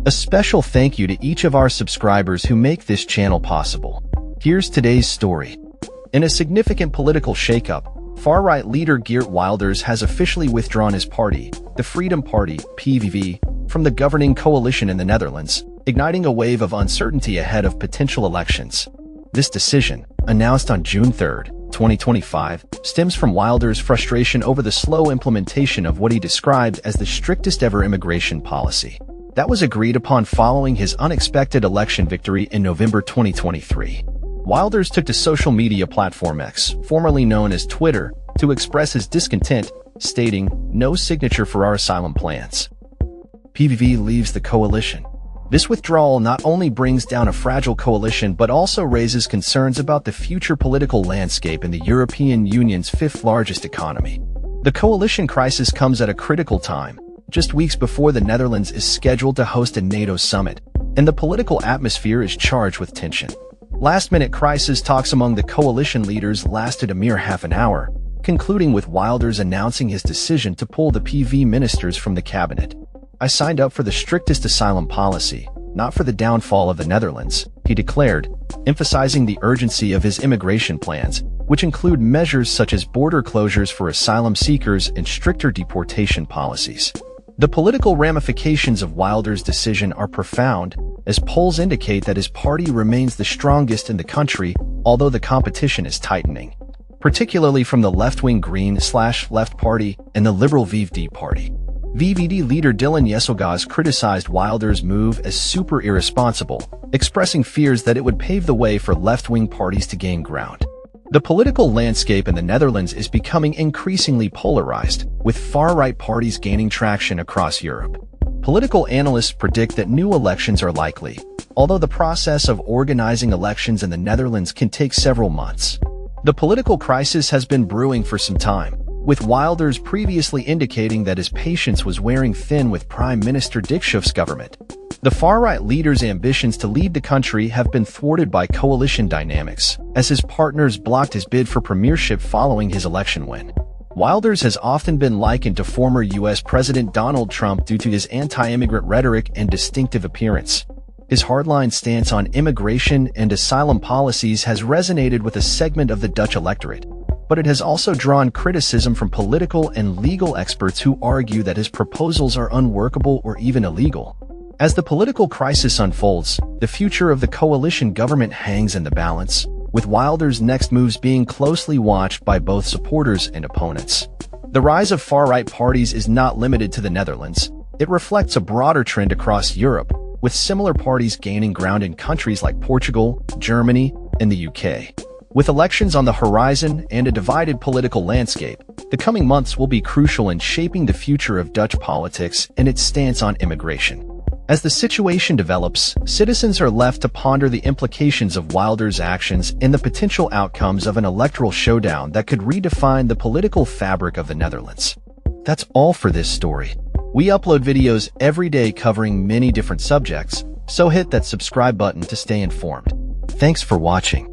A special thank you to each of our subscribers who make this channel possible. Here's today's story. In a significant political shakeup, far-right leader Geert Wilders has officially withdrawn his party, the Freedom Party, Paving, from the governing coalition in the Netherlands, igniting a wave of uncertainty ahead of potential elections. This decision, announced on June 3, 2025, stems from Wilders' frustration over the slow implementation of what he described as the strictest ever immigration policy that was agreed upon following his unexpected election victory in November 2023. Wilders took to social media platform X, formerly known as Twitter, to express his discontent, stating, "No signature for our asylum plans." PVV leaves the coalition. This withdrawal not only brings down a fragile coalition but also raises concerns about the future political landscape in the European Union's fifth-largest economy. The coalition crisis comes at a critical time, just weeks before the Netherlands is scheduled to host a NATO summit, and the political atmosphere is charged with tension. Last-minute crisis talks among the coalition leaders lasted a mere half an hour, concluding with Wilders announcing his decision to pull the PV ministers from the cabinet. "I signed up for the strictest asylum policy, not for the downfall of the Netherlands," he declared, emphasizing the urgency of his immigration plans, which include measures such as border closures for asylum seekers and stricter deportation policies. The political ramifications of Wilders' decision are profound, as polls indicate that his party remains the strongest in the country, although the competition is tightening, particularly from the left-wing Green/Left Party and the liberal VVD Party. VVD leader Dylan Jesselgaas criticized Wilders' move as super irresponsible, expressing fears that it would pave the way for left-wing parties to gain ground. The political landscape in the Netherlands is becoming increasingly polarized, with far-right parties gaining traction across Europe. Political analysts predict that new elections are likely, although the process of organizing elections in the Netherlands can take several months. The political crisis has been brewing for some time, with Wilders previously indicating that his patience was wearing thin with Prime Minister Dick Schuff's government. The far-right leader's ambitions to lead the country have been thwarted by coalition dynamics, as his partners blocked his bid for premiership following his election win. Wilders has often been likened to former U.S. President Donald Trump due to his anti-immigrant rhetoric and distinctive appearance. His hardline stance on immigration and asylum policies has resonated with a segment of the Dutch electorate, but it has also drawn criticism from political and legal experts who argue that his proposals are unworkable or even illegal. As the political crisis unfolds, the future of the coalition government hangs in the balance, with Wilders' next moves being closely watched by both supporters and opponents. The rise of far-right parties is not limited to the Netherlands. It reflects a broader trend across Europe, with similar parties gaining ground in countries like Portugal, Germany, and the UK. With elections on the horizon and a divided political landscape, the coming months will be crucial in shaping the future of Dutch politics and its stance on immigration. As the situation develops, citizens are left to ponder the implications of Wilders' actions and the potential outcomes of an electoral showdown that could redefine the political fabric of the Netherlands. That's all for this story. We upload videos every day covering many different subjects, so hit that subscribe button to stay informed. Thanks for watching.